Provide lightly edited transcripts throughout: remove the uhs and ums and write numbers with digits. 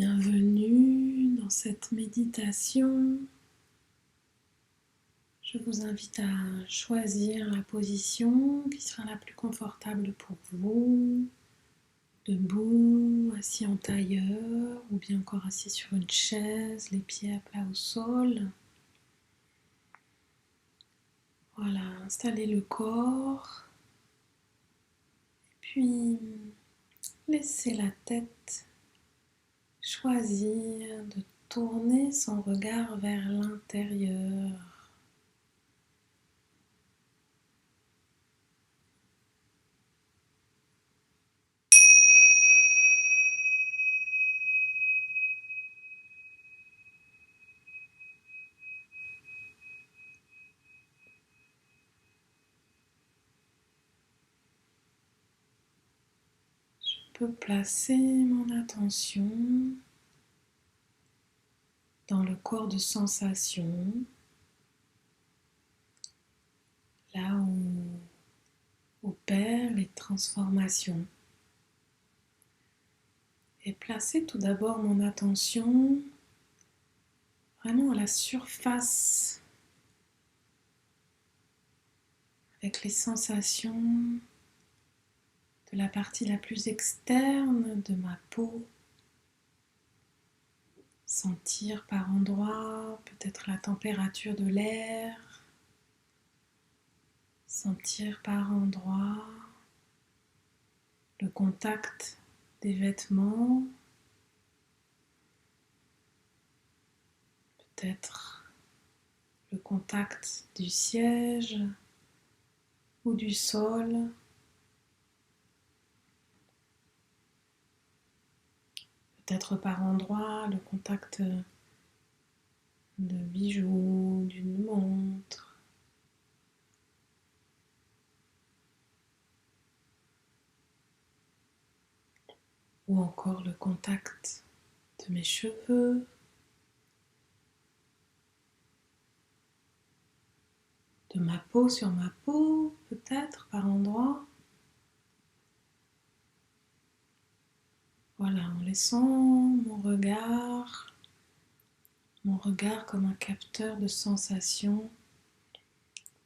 Bienvenue dans cette méditation. Je vous invite à choisir la position qui sera la plus confortable pour vous, debout, assis en tailleur ou bien encore assis sur une chaise, les pieds à plat au sol. Voilà, installez le corps, puis laissez la tête choisir de tourner son regard vers l'intérieur. Je peux placer mon attention dans le corps de sensation, là où opèrent les transformations. Et placer tout d'abord mon attention vraiment à la surface, avec les sensations de la partie la plus externe de ma peau. Sentir par endroits peut-être la température de l'air, sentir par endroits le contact des vêtements, peut-être le contact du siège ou du sol. Peut-être par endroits le contact de bijoux, d'une montre. Ou encore le contact de mes cheveux. De ma peau sur ma peau, peut-être par endroits. Voilà, en laissant mon regard comme un capteur de sensations,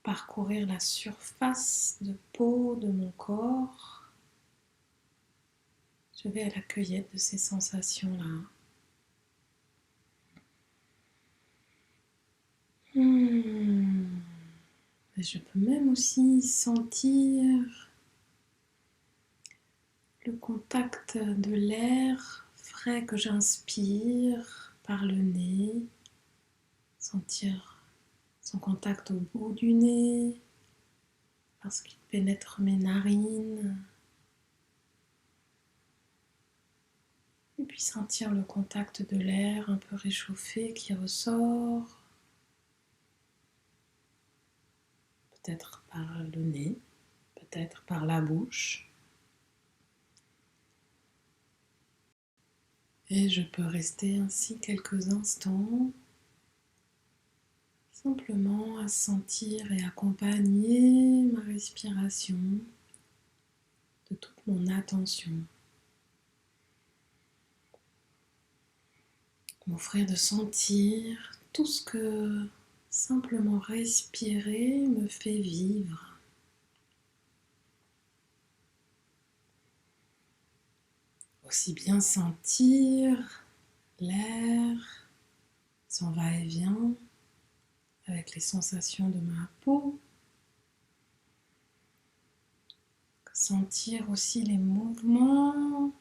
parcourir la surface de peau de mon corps. Je vais à la cueillette de ces sensations-là. Et je peux même aussi sentir le contact de l'air frais que j'inspire par le nez, sentir son contact au bout du nez, parce qu'il pénètre mes narines, et puis sentir le contact de l'air un peu réchauffé qui ressort, peut-être par le nez, peut-être par la bouche. Et je peux rester ainsi quelques instants, simplement à sentir et accompagner ma respiration de toute mon attention. M'offrir de sentir tout ce que simplement respirer me fait vivre. Aussi bien sentir l'air, son va-et-vient avec les sensations de ma peau, sentir aussi les mouvements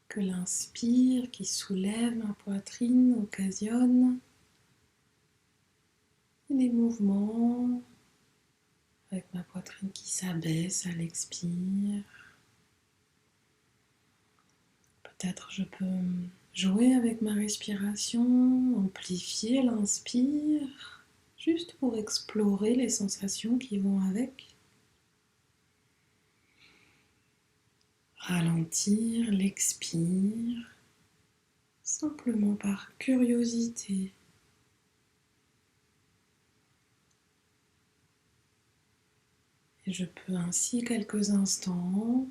que l'inspire qui soulève ma poitrine occasionne, et les mouvements avec ma poitrine qui s'abaisse à l'expire. Peut-être je peux jouer avec ma respiration, amplifier l'inspire, juste pour explorer les sensations qui vont avec. Ralentir l'expire, simplement par curiosité. Et je peux ainsi quelques instants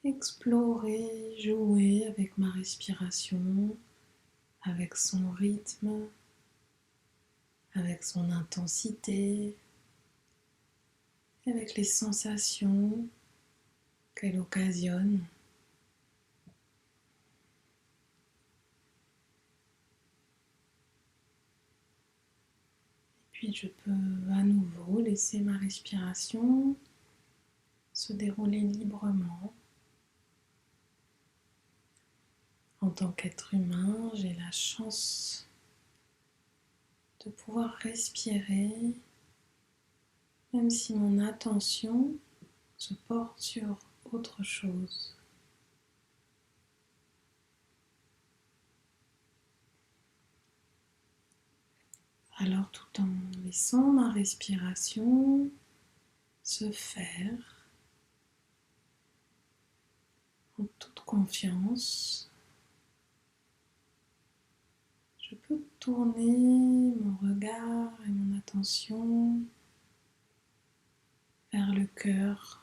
explorer, jouer avec ma respiration, avec son rythme, avec son intensité, avec les sensations qu'elle occasionne. Puis je peux à nouveau laisser ma respiration se dérouler librement. En tant qu'être humain, j'ai la chance de pouvoir respirer, même si mon attention se porte sur autre chose. Alors tout en laissant ma respiration se faire en toute confiance, je peux tourner mon regard et mon attention vers le cœur.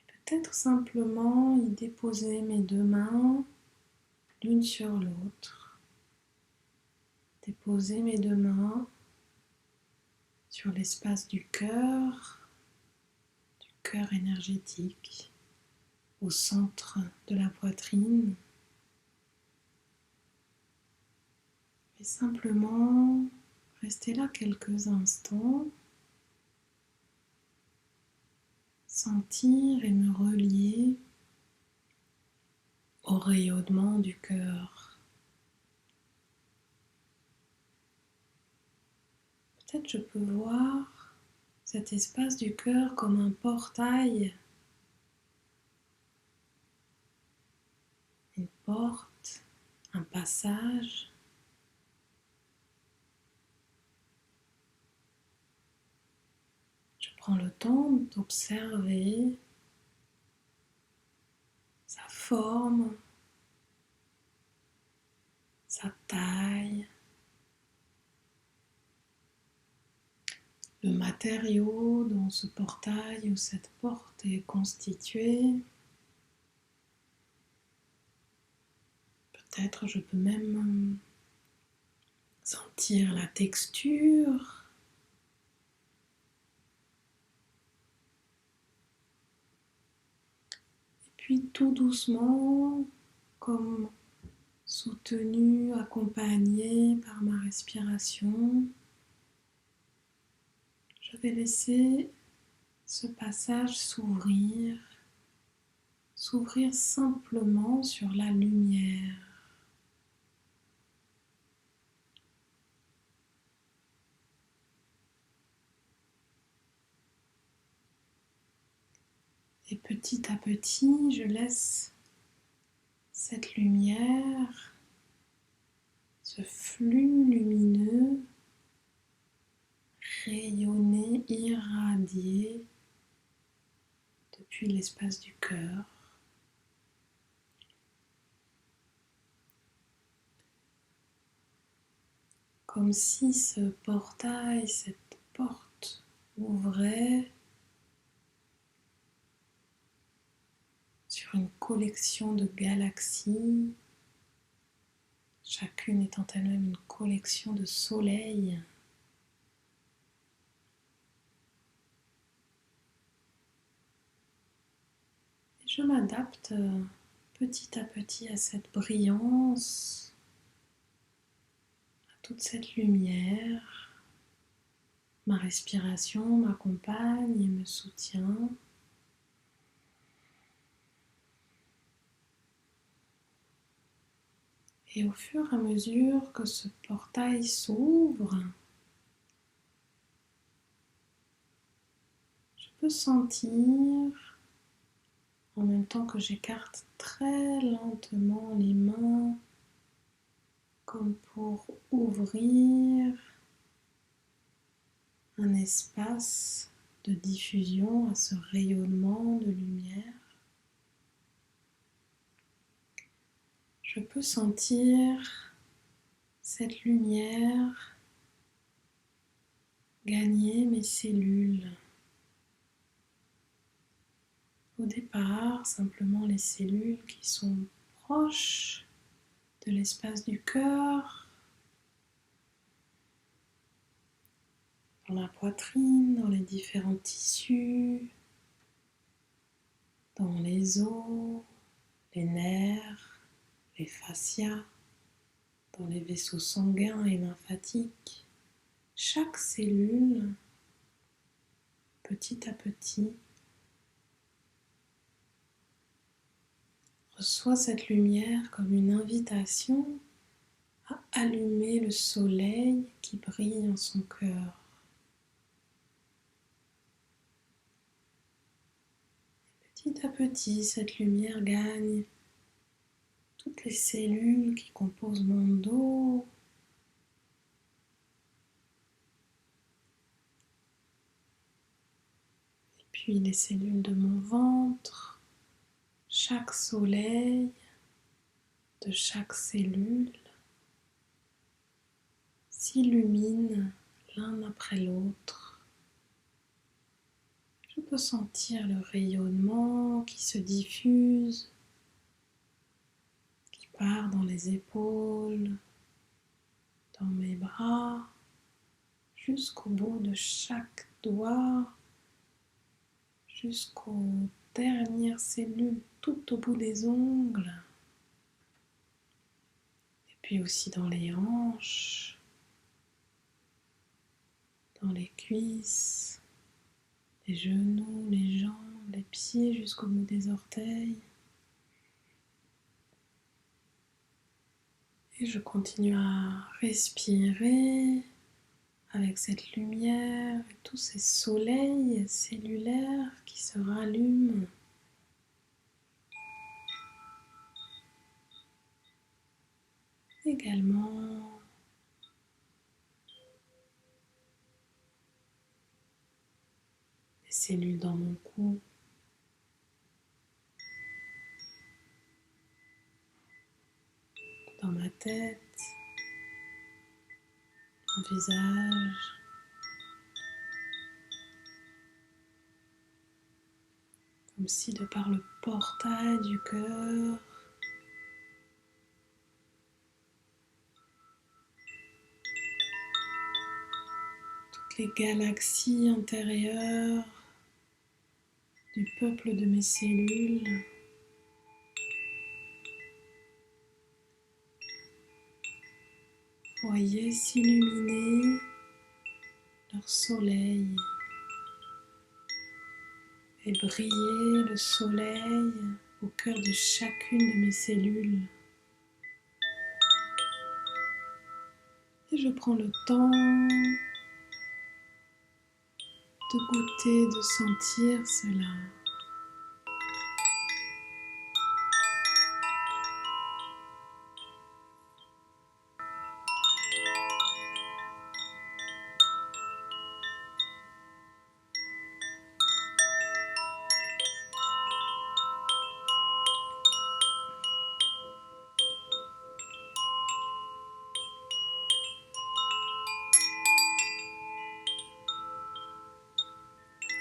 Peut-être simplement y déposer mes deux mains l'une sur l'autre. Déposer mes deux mains sur l'espace du cœur énergétique, au centre de la poitrine. Et simplement rester là quelques instants, sentir et me relier au rayonnement du cœur. Peut-être je peux voir cet espace du cœur comme un portail, une porte, un passage. Je prends le temps d'observer sa forme, sa taille, le matériau dont ce portail ou cette porte est constitué. Peut-être je peux même sentir la texture. Et puis tout doucement, comme soutenu, accompagné par ma respiration, je vais laisser ce passage s'ouvrir simplement sur la lumière. Et petit à petit, je laisse cette lumière, ce flux lumineux rayonner, irradier depuis l'espace du cœur. Comme si ce portail, cette porte ouvrait sur une collection de galaxies, chacune étant elle-même une collection de soleils. Et je m'adapte petit à petit à cette brillance, à toute cette lumière. Ma respiration m'accompagne et me soutient. Et au fur et à mesure que ce portail s'ouvre, je peux sentir, en même temps que j'écarte très lentement les mains, comme pour ouvrir un espace de diffusion à ce rayonnement de lumière. Je peux sentir cette lumière gagner mes cellules. Au départ, simplement les cellules qui sont proches de l'espace du cœur, dans la poitrine, dans les différents tissus, dans les os, les nerfs, les fascias, dans les vaisseaux sanguins et lymphatiques. Chaque cellule, petit à petit, reçoit cette lumière comme une invitation à allumer le soleil qui brille en son cœur. Petit à petit, cette lumière gagne toutes les cellules qui composent mon dos, et puis les cellules de mon ventre. Chaque soleil de chaque cellule s'illumine l'un après l'autre. Je peux sentir le rayonnement qui se diffuse, qui part dans les épaules, dans mes bras, jusqu'au bout de chaque doigt, jusqu'aux dernières cellules tout au bout des ongles, et puis aussi dans les hanches, dans les cuisses, les genoux, les jambes, les pieds jusqu'au bout des orteils. Et je continue à respirer avec cette lumière et tous ces soleils cellulaires qui se rallument. Également les cellules dans mon cou, dans ma tête, mon visage, comme si de par le portail du cœur, toutes les galaxies intérieures du peuple de mes cellules voyaient s'illuminer leur soleil et briller le soleil au cœur de chacune de mes cellules. Et je prends le temps de goûter, de sentir cela.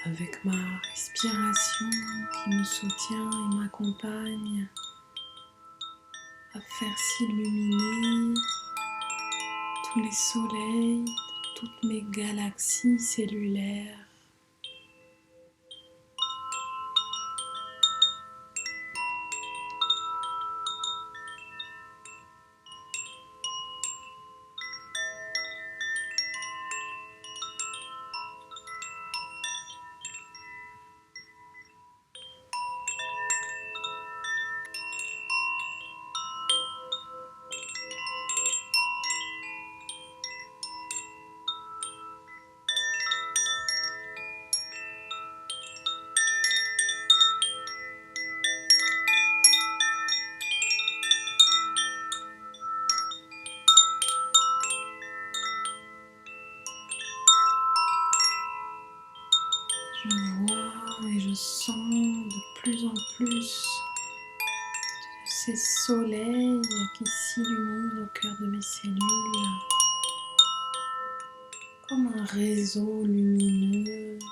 Avec ma respiration qui me soutient et m'accompagne à faire s'illuminer tous les soleils de toutes mes galaxies cellulaires. Je vois et je sens de plus en plus ces soleils qui s'illuminent au cœur de mes cellules, comme un réseau lumineux de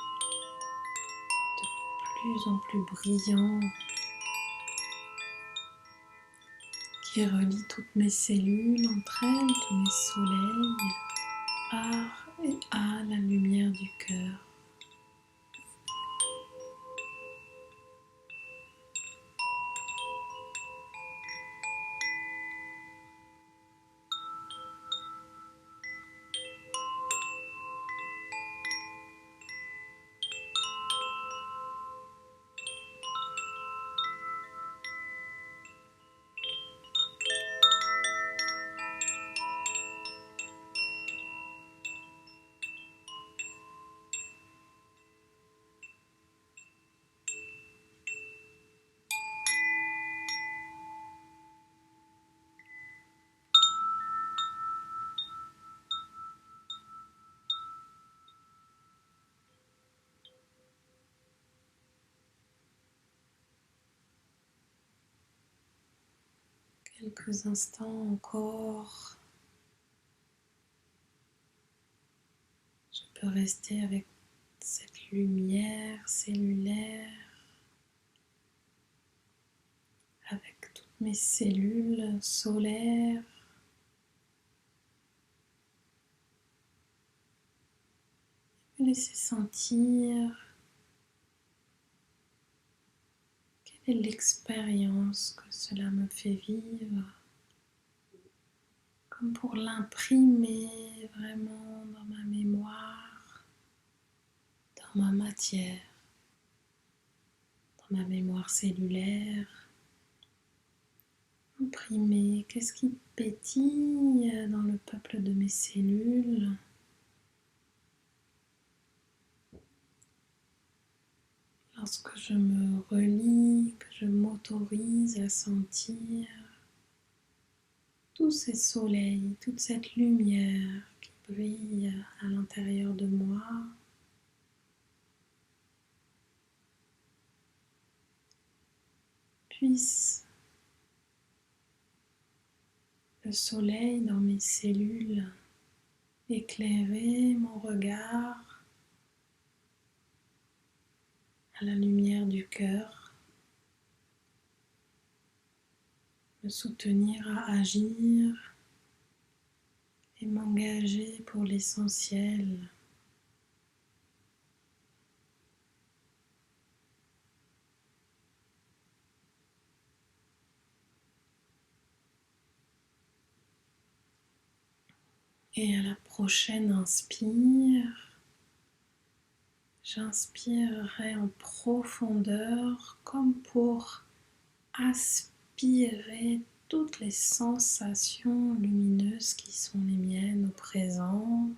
plus en plus brillant qui relie toutes mes cellules entre elles, tous mes soleils, par et à la lumière du cœur. Quelques instants encore, je peux rester avec cette lumière cellulaire, avec toutes mes cellules solaires, me laisser sentir quelle est l'expérience que cela me fait vivre, comme pour l'imprimer vraiment dans ma mémoire, dans ma matière, dans ma mémoire cellulaire. Imprimer, qu'est-ce qui pétille dans le peuple de mes cellules? Lorsque je me relie, que je m'autorise à sentir tous ces soleils, toute cette lumière qui brille à l'intérieur de moi, puisse le soleil dans mes cellules éclairer mon regard à la lumière du cœur, me soutenir à agir et m'engager pour l'essentiel. Et à la prochaine inspire, j'inspirerai en profondeur comme pour aspirer toutes les sensations lumineuses qui sont les miennes au présent.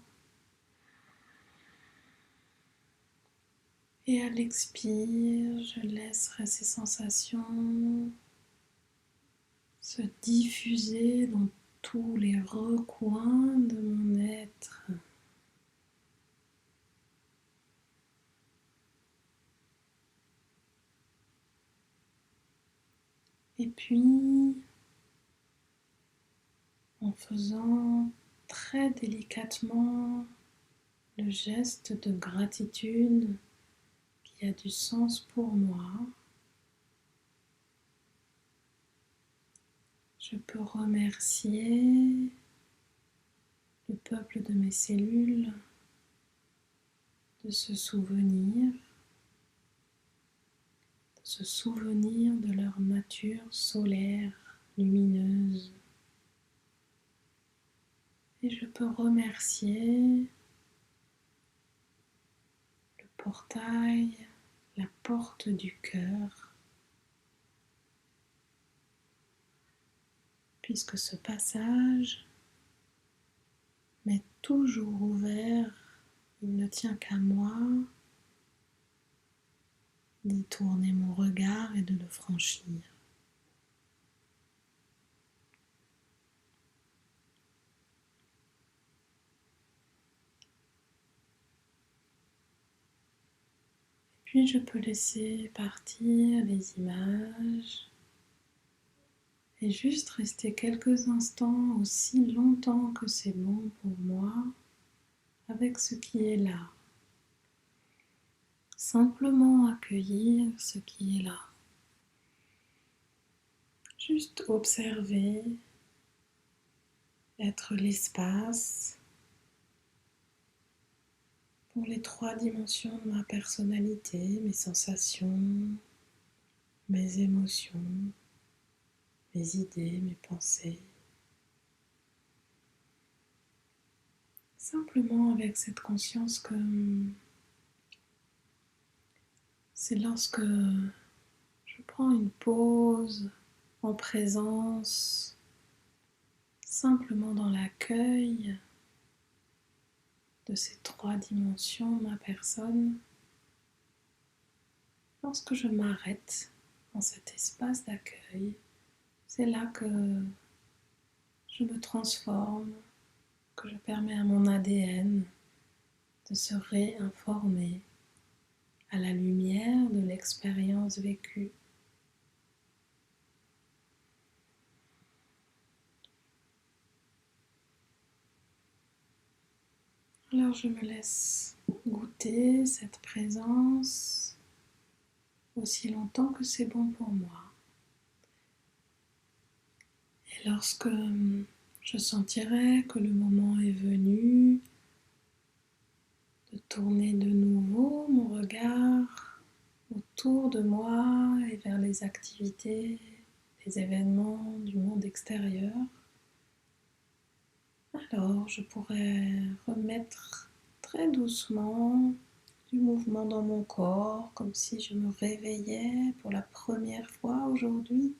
Et à l'expire, je laisserai ces sensations se diffuser dans tous les recoins de mon être. Et puis, en faisant très délicatement le geste de gratitude qui a du sens pour moi, je peux remercier le peuple de mes cellules de se souvenir de leur nature solaire, lumineuse. Et je peux remercier le portail, la porte du cœur, puisque ce passage m'est toujours ouvert, il ne tient qu'à moi d'y tourner mon regard et de le franchir. Puis je peux laisser partir les images et juste rester quelques instants, aussi longtemps que c'est bon pour moi, avec ce qui est là. Simplement accueillir ce qui est là. Juste observer, être l'espace pour les 3 dimensions de ma personnalité, mes sensations, mes émotions, mes idées, mes pensées. Simplement avec cette conscience que c'est lorsque je prends une pause en présence, simplement dans l'accueil de ces 3 dimensions de ma personne, lorsque je m'arrête dans cet espace d'accueil, c'est là que je me transforme, que je permets à mon ADN de se réinformer à la lumière de l'expérience vécue. Alors je me laisse goûter cette présence aussi longtemps que c'est bon pour moi. Et lorsque je sentirai que le moment est venu de tourner de nouveau mon regard autour de moi et vers les activités, les événements du monde extérieur, alors je pourrais remettre très doucement du mouvement dans mon corps, comme si je me réveillais pour la première fois aujourd'hui.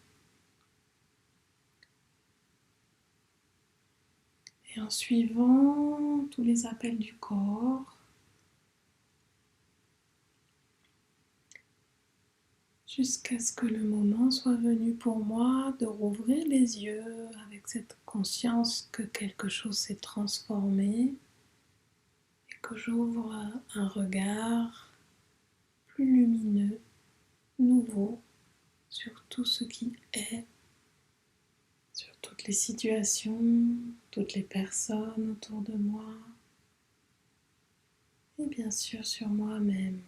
Et en suivant tous les appels du corps, jusqu'à ce que le moment soit venu pour moi de rouvrir les yeux avec cette conscience que quelque chose s'est transformé et que j'ouvre un regard plus lumineux, nouveau, sur tout ce qui est, sur toutes les situations, toutes les personnes autour de moi et bien sûr sur moi-même.